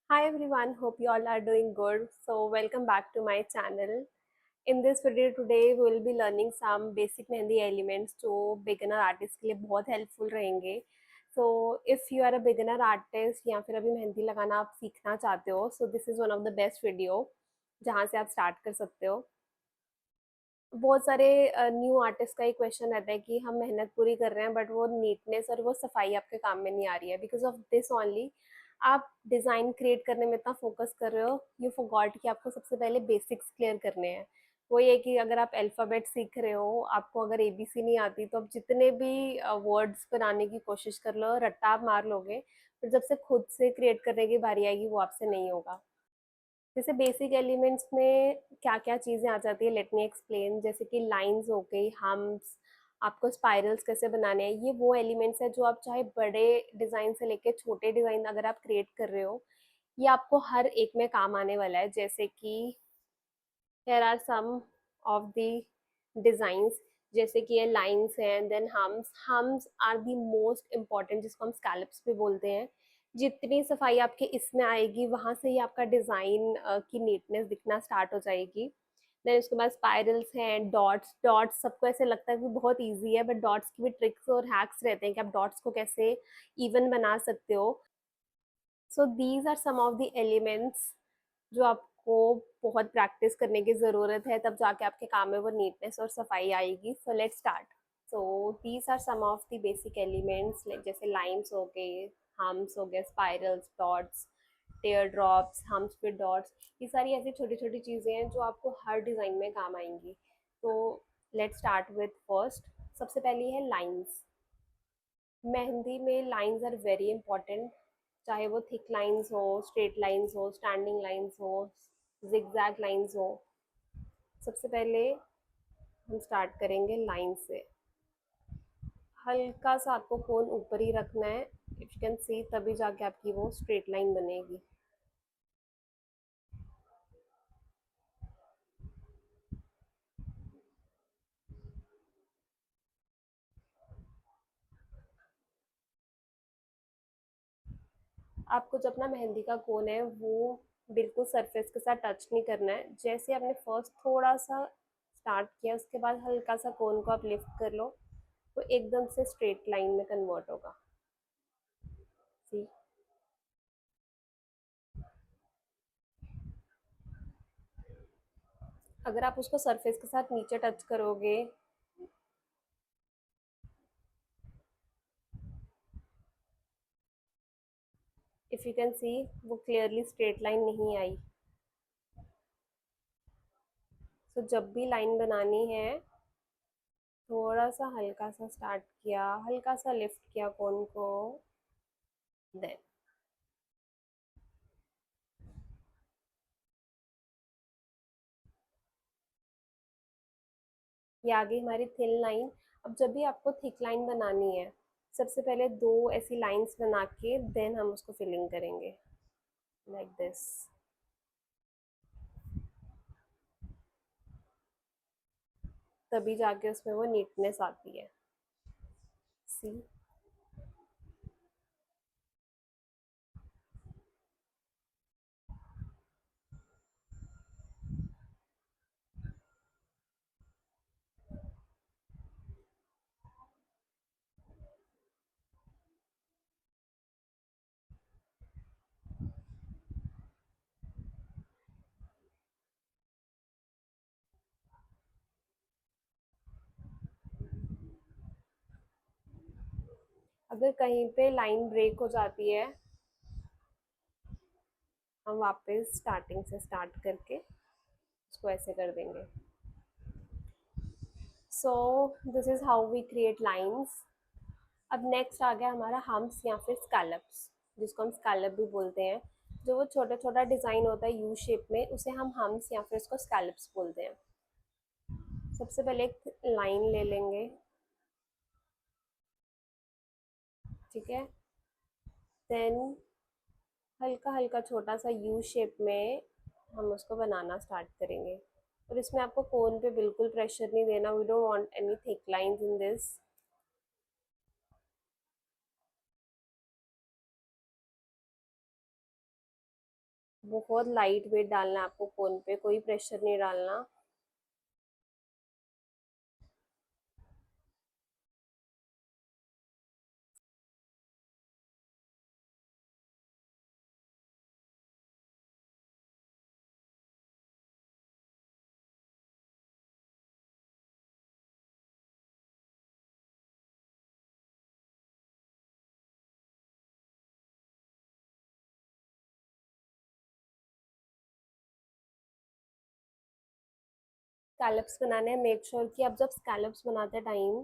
Hi everyone, hope you all are doing good. So welcome back to my channel. In this video today we will be learning some basic mehndi elements जो beginner artist के लिए बहुत helpful रहेंगे. So if you are a beginner artist या फिर अभी मेहंदी लगाना आप सीखना चाहते हो, so this is one of the best video जहाँ से आप start कर सकते हो. बहुत सारे न्यू आर्टिस्ट का ही क्वेश्चन रहता है कि हम मेहनत पूरी कर रहे हैं बट वो नीटनेस और वो सफाई आपके काम में नहीं आ रही है बिकॉज ऑफ दिस ओनली आप डिज़ाइन क्रिएट करने में इतना फोकस कर रहे हो यू फॉरगॉट कि आपको सबसे पहले बेसिक्स क्लियर करने हैं. वो ये कि अगर आप अल्फ़ाबेट सीख रहे हो आपको अगर एबीसी नहीं आती तो आप जितने भी वर्ड्स बनाने की कोशिश कर लो रट्टा आप मार लोगे फिर जब से खुद से क्रिएट करने की बारी आएगी वो आपसे नहीं होगा. जैसे बेसिक एलिमेंट्स में क्या-क्या चीज़ें आ जाती है लेट मी एक्सप्लेन. जैसे कि लाइन्स हो गई, हम्प्स, आपको स्पाइरल्स कैसे बनाने हैं, ये वो एलिमेंट्स हैं जो आप चाहे बड़े डिज़ाइन से लेके छोटे डिज़ाइन अगर आप क्रिएट कर रहे हो, ये आपको हर एक में काम आने वाला है. जैसे कि here are some of the designs. जैसे कि ये लाइन्स हैं, then hums are the most important जिसको हम स्कैलप्स भी बोलते हैं. जितनी सफाई आपके इसमें आएगी वहां से ही आपका डिज़ाइन की नीटनेस दिखना स्टार्ट हो जाएगी. देन उसके बाद स्पाइरल्स हैं, डॉट्स. डॉट्स सबको ऐसे लगता है कि बहुत इजी है बट डॉट्स की भी ट्रिक्स और हैक्स रहते हैं कि आप डॉट्स को कैसे इवन बना सकते हो. So these are some of the elements जो आपको बहुत प्रैक्टिस करने की ज़रूरत है तब जाके आपके काम में वो नीटनेस और सफाई आएगी. So let's start. So these are some of the basic elements like जैसे लाइन्स हो गए, हम्स हो गए, spirals, dots, tear drops, hums पे डॉट्स. ये सारी ऐसी छोटी छोटी चीज़ें हैं जो आपको हर डिज़ाइन में काम आएंगी. तो लेट्स स्टार्ट विथ फर्स्ट. सबसे पहली है लाइन्स. मेहंदी में लाइंस आर वेरी इंपॉर्टेंट. चाहे वो थिक लाइंस हो, स्ट्रेट लाइंस हो, स्टैंडिंग लाइंस हो, जिगजैग लाइंस हो. सबसे पहले हम स्टार्ट करेंगे लाइन से. हल्का सा आपको कोन ऊपर ही रखना है. इफ यू कैन सी तभी जाके आपकी वो स्ट्रेट लाइन बनेगी. आपको जो अपना मेहंदी का कोन है वो बिल्कुल सरफेस के साथ टच नहीं करना है. जैसे आपने फर्स्ट थोड़ा सा स्टार्ट किया उसके बाद हल्का सा कोन को आप लिफ्ट कर लो वो एकदम से स्ट्रेट लाइन में कन्वर्ट होगा. सी. अगर आप उसको सरफेस के साथ नीचे टच करोगे इफ यू कैन सी वो क्लियरली स्ट्रेट लाइन नहीं आई. सो जब भी लाइन बनानी है थोड़ा सा हल्का सा स्टार्ट किया, हल्का सा लिफ्ट किया कोन को. देन ये आ गई हमारी थिन लाइन. अब जब भी आपको थिक लाइन बनानी है सबसे पहले दो ऐसी लाइंस बना के देन हम उसको फिलिंग करेंगे लाइक दिस. तभी जाके उसमें वो नीटनेस आती है. सी. अगर कहीं पे लाइन ब्रेक हो जाती है हम वापस स्टार्टिंग से स्टार्ट करके उसको ऐसे कर देंगे. So this is how we create lines. अब नेक्स्ट आ गया हमारा हम्स या फिर स्कैलप्स जिसको हम स्कैलप भी बोलते हैं. जो वो छोटा छोटा डिज़ाइन होता है यू शेप में उसे हम हम्स या फिर उसको स्कैलप्स बोलते हैं. सबसे पहले एक लाइन ले लेंगे. ठीक है. देन हल्का हल्का छोटा सा यू शेप में हम उसको बनाना स्टार्ट करेंगे. और इसमें आपको कोन पे बिल्कुल प्रेशर नहीं देना. We don't want any thick lines in this. बहुत लाइट वेट डालना है आपको कोन पे, कोई प्रेशर नहीं डालना। स्कैलप्स बनाने हैं, मेक श्योर कि आप जब स्कैलप्स बनाते टाइम,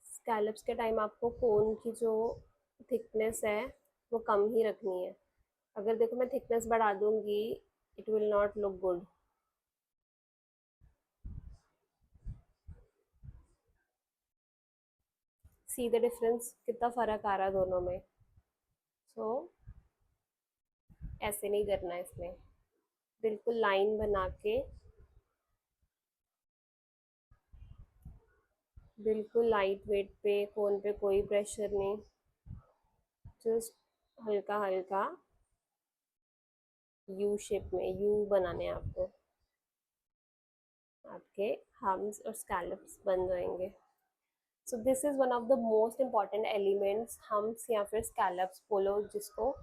स्कैलप्स के टाइम आपको कोन की जो थिकनेस है वो कम ही रखनी है। अगर देखो मैं थिकनेस बढ़ा दूंगी, it will not look good. See the difference, कितना फर्क आ रहा है दोनों में। सो ऐसे नहीं करना है इसमें, बिल्कुल लाइन बना के, बिल्कुल लाइट वेट पे, कोन पे कोई प्रेशर नहीं, जस्ट हल्का हल्का यू शेप में, यू बनाने हैं आपको। आपके हम्स और स्कैलप्स बन जाएंगे। सो this is one of the most important elements, hums या फिर स्कैलप्स बोलो जिसको।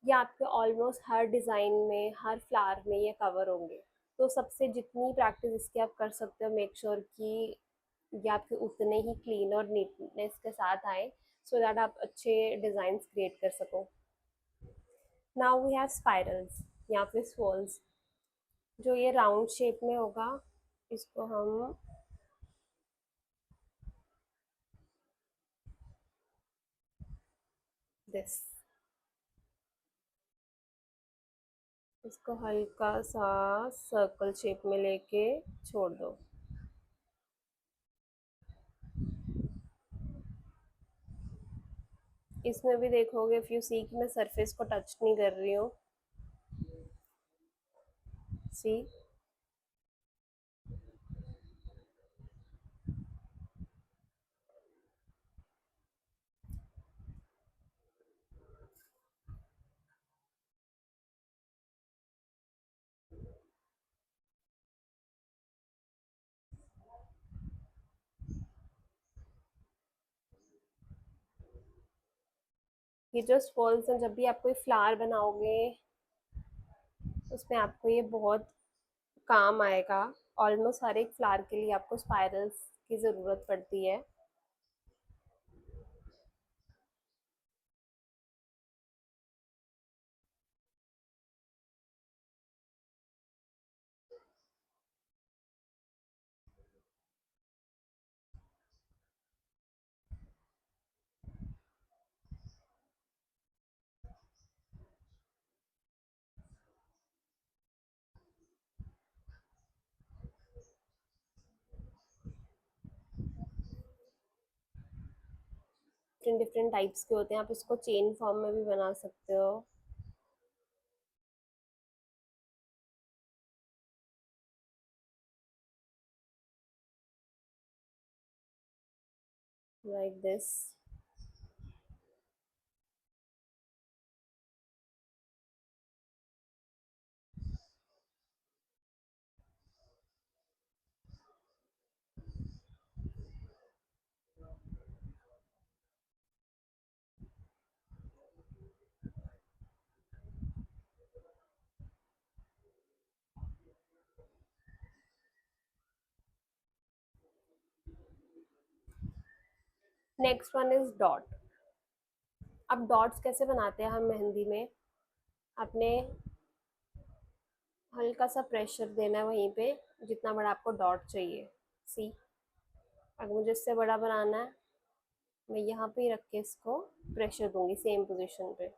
ये आपके ऑलमोस्ट हर डिज़ाइन में, हर फ्लावर में ये कवर होंगे। तो सबसे जितनी प्रैक्टिस इसकी आप कर सकते हो, मेक श्योर कि ये आपके उतने ही क्लीन और नीटनेस के साथ आए, सो दैट आप अच्छे डिज़ाइन क्रिएट कर सको। नाउ वी हैव स्पाइरल्स या फिर swirls। जो ये राउंड शेप में होगा, इसको हम दिस, इसको हल्का सा सर्कल शेप में लेके छोड़ दो। इसमें भी देखोगे, इफ यू सी, कि मैं सरफेस को टच नहीं कर रही हूँ। सी, ये जो स्पॉल्स हैं, जब भी आप कोई फ्लावर बनाओगे उसमें आपको ये बहुत काम आएगा। ऑलमोस्ट हर एक फ्लावर के लिए आपको स्पाइरल्स की ज़रूरत पड़ती है। डिफरेंट डिफरेंट टाइप्स के होते हैं, आप इसको चेन फॉर्म में भी बना सकते हो, like this. Next one is dot. अब डॉट्स कैसे बनाते हैं हम मेहंदी में, आपने हल्का सा प्रेशर देना है वहीं पे, जितना बड़ा आपको डॉट चाहिए। सी, अगर मुझे इससे बड़ा बनाना है, मैं यहाँ पे ही रख के इसको प्रेशर दूंगी सेम पोजीशन पे।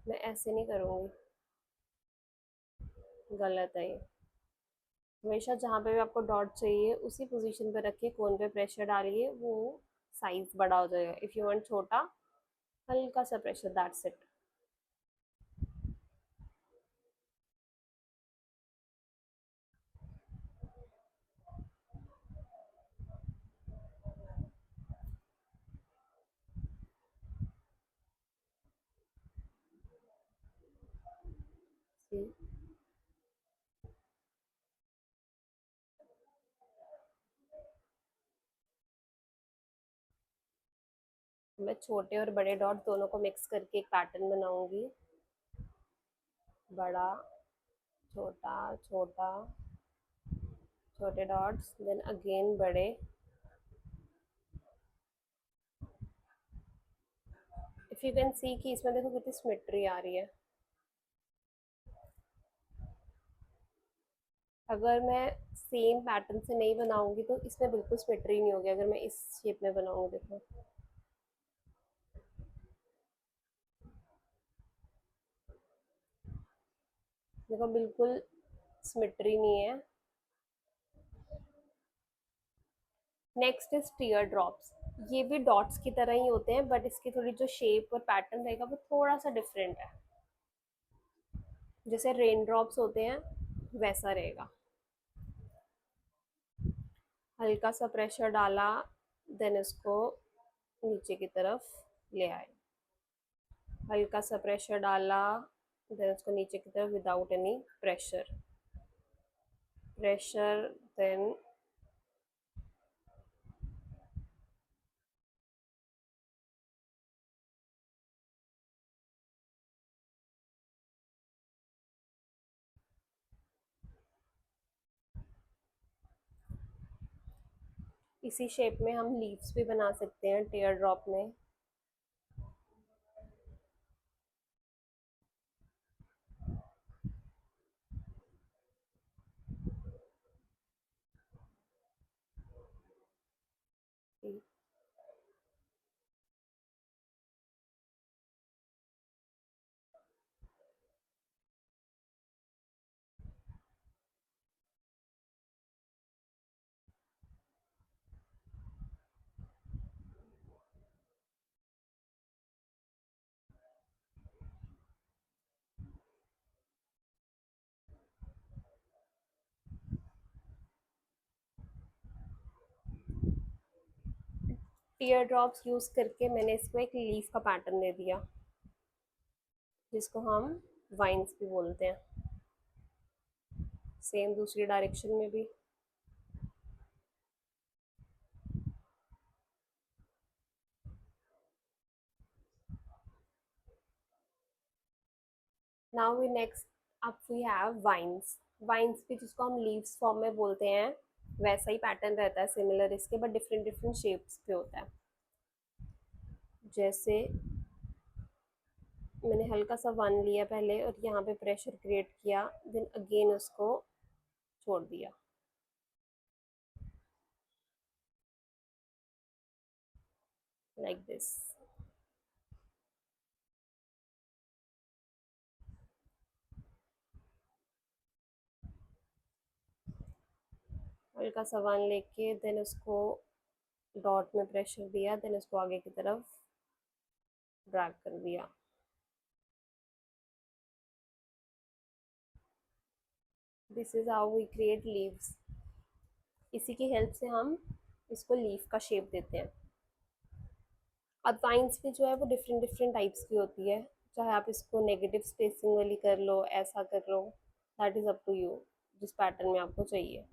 मैं ऐसे नहीं करूँगी, गलत है ये। हमेशा जहाँ पे भी आपको डॉट चाहिए उसी पोजीशन पे रखिए, कोन पे प्रेशर डालिए, वो साइज बड़ा हो जाएगा। इफ़ यू वांट छोटा, हल्का सा प्रेशर, दैट्स इट। See, मैं छोटे और बड़े डॉट दोनों को मिक्स करके एक पैटर्न बनाऊंगी। बड़ा, छोटा, छोटा, छोटे डॉट्स, देन अगेन बड़े। इफ यू कैन सी कि इसमें देखो कितनी सिमेट्री आ रही है। अगर मैं सेम पैटर्न से नहीं बनाऊंगी तो इसमें बिल्कुल सिमेट्री नहीं होगी। अगर मैं इस शेप में बनाऊंगी, देखो देखो बिल्कुल सिमेट्री नहीं है। Next is tear drops. ये भी डॉट्स की तरह ही होते हैं, बट इसकी थोड़ी जो शेप और पैटर्न रहेगा वो थोड़ा सा डिफरेंट है। जैसे रेन ड्रॉप्स होते हैं वैसा रहेगा। हल्का सा प्रेशर डाला, देन इसको नीचे की तरफ ले आए। हल्का सा प्रेशर डाला, देन इसको नीचे की तरफ without any pressure. Pressure, then इसी शेप में हम लीव्स भी बना सकते हैं टीयर ड्रॉप में। टीयर ड्रॉप्स यूज करके मैंने इसको एक लीफ का पैटर्न दे दिया, जिसको हम वाइन्स भी बोलते हैं। सेम दूसरी डायरेक्शन में भी। नाउ वी नेक्स्ट अब वी हैव वाइन्स। वाइन्स भी जिसको हम लीव्स फॉर्म में बोलते हैं, वैसा ही पैटर्न रहता है सिमिलर इसके, बट डिफरेंट डिफरेंट शेप्स पे होता है। जैसे मैंने हल्का सा वन लिया पहले और यहाँ पे प्रेशर क्रिएट किया, देन अगेन उसको छोड़ दिया, लाइक दिस। हल्का सा वन लेके देन उसको डॉट में प्रेशर दिया, देन उसको आगे की तरफ ड्रैग कर दिया। This is how we create leaves. इसी की हेल्प से हम इसको लीफ का शेप देते हैं। अब वाइन्स भी जो है वो डिफरेंट डिफरेंट टाइप्स की होती है। चाहे आप इसको नेगेटिव स्पेसिंग वाली कर लो, ऐसा कर लो, that is up to you, जिस पैटर्न में आपको चाहिए।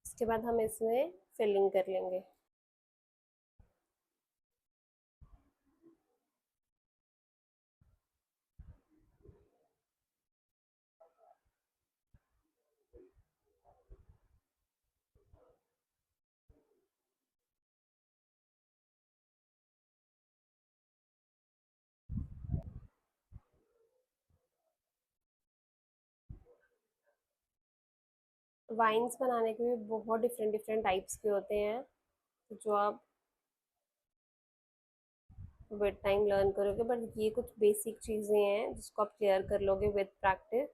इसके बाद हम इसमें फिलिंग कर लेंगे। वाइन्स बनाने के भी बहुत डिफरेंट डिफरेंट टाइप्स के होते हैं, जो आप विद टाइम लर्न करोगे, बट ये कुछ बेसिक चीज़ें हैं जिसको आप क्लियर कर लोगे विद प्रैक्टिस,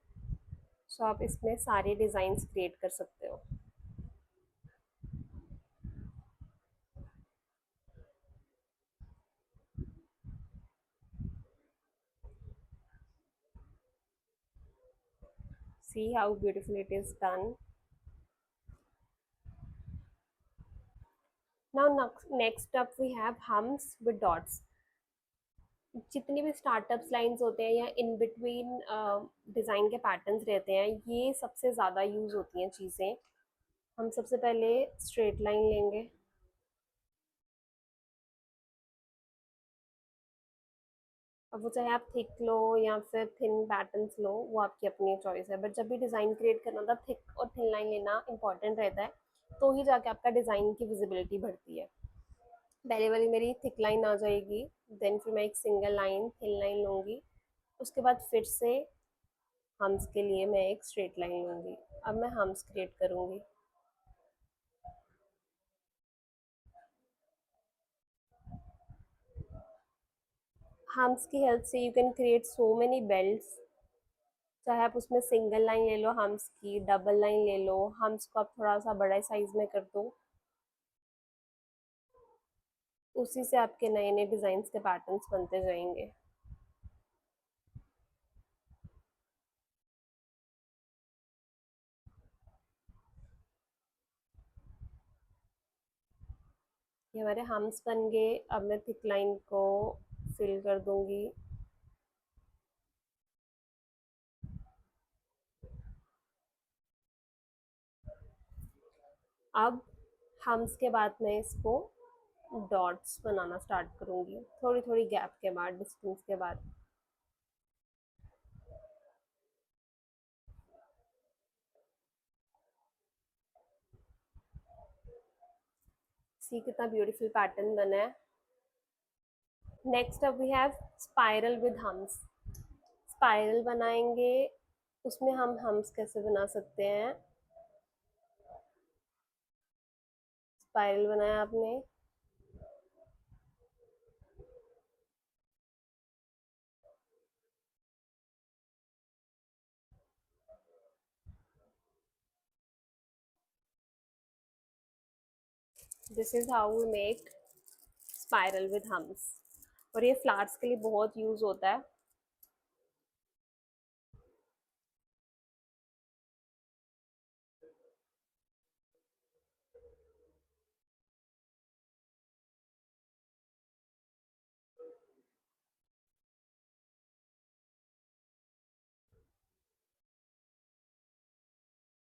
सो आप इसमें सारे डिज़ाइंस क्रिएट कर सकते हो। See how beautiful it is done. Now next up we have humps with dots. जितनी भी स्टार्टअप्स लाइंस होते हैं या इन बिटवीन डिज़ाइन के पैटर्न्स रहते हैं, ये सबसे ज़्यादा यूज़ होती हैं चीज़ें। हम सबसे पहले स्ट्रेट लाइन लेंगे। अब वो चाहे आप थिक लो या फिर थिन पैटर्न्स लो, वो आपकी अपनी चॉइस है, बट जब भी डिज़ाइन क्रिएट करना होता है थिक और थिन लाइन लेना इंपॉर्टेंट रहता है, तो ही जाके आपका डिज़ाइन की विजिबिलिटी बढ़ती है। पहले वाली मेरी थिक लाइन आ जाएगी, देन फिर मैं एक सिंगल लाइन थिन लाइन लूँगी, उसके बाद फिर से हम्स के लिए मैं एक स्ट्रेट लाइन लूँगी। अब मैं हम्स क्रिएट करूँगी। हम्स की हेल्प से you can create so many belts. चाहे आप उसमें सिंगल लाइन ले लो हम्स की, डबल लाइन ले लो, हम्स को आप थोड़ा सा बड़े साइज में कर दो, उसी से आपके नए नए डिजाइन के पैटर्न्स बनते जाएंगे। ये हमारे हम्स बन गए। अब मैं थिक लाइन को फिल कर दूंगी। अब हम्स के बाद मैं इसको डॉट्स बनाना स्टार्ट करूंगी, थोड़ी थोड़ी गैप के बाद, डिस्टेंस के बाद। सी कितना ब्यूटीफुल पैटर्न बना है। नेक्स्ट अब we have spiral with hums. Spiral बनाएंगे, उसमें हम हम्स कैसे बना सकते हैं। स्पाइरल बनाया आपने, this is how we make spiral with hums. और ये फ्लावर्स के लिए बहुत यूज होता है।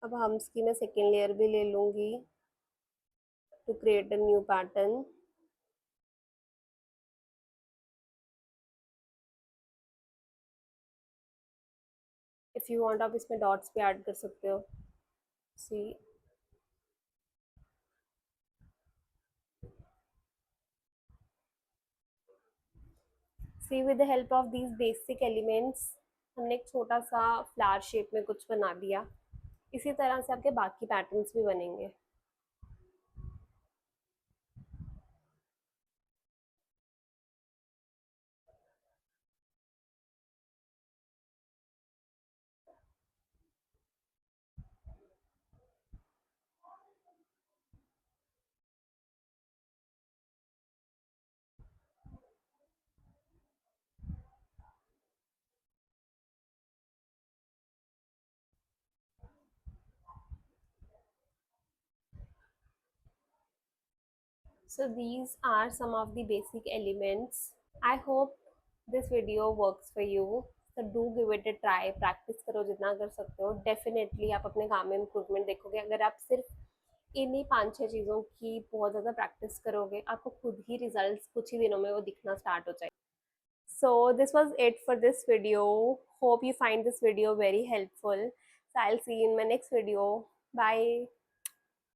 अब हम्स की मैं सेकेंड लेयर भी ले लूंगी to create a new pattern. If you want आप इसमें डॉट्स भी ऐड कर सकते हो। See, see with the help of these basic elements हमने एक छोटा सा फ्लावर शेप में कुछ बना दिया। इसी तरह से आपके बाकी पैटर्न्स भी बनेंगे। So these are some of the basic elements. I hope this video works for you. So do give it a try. Practice करो जितना कर सकते हो। Definitely आप अपने काम में इम्प्रूवमेंट देखोगे। अगर आप सिर्फ इन्हीं 5-6 चीज़ों की बहुत ज़्यादा प्रैक्टिस करोगे, आपको खुद ही रिजल्ट्स कुछ ही दिनों में वो दिखना स्टार्ट हो जाएगा। So this was it for this video. Hope you find this video very helpful. So I'll see you in my next video. Bye.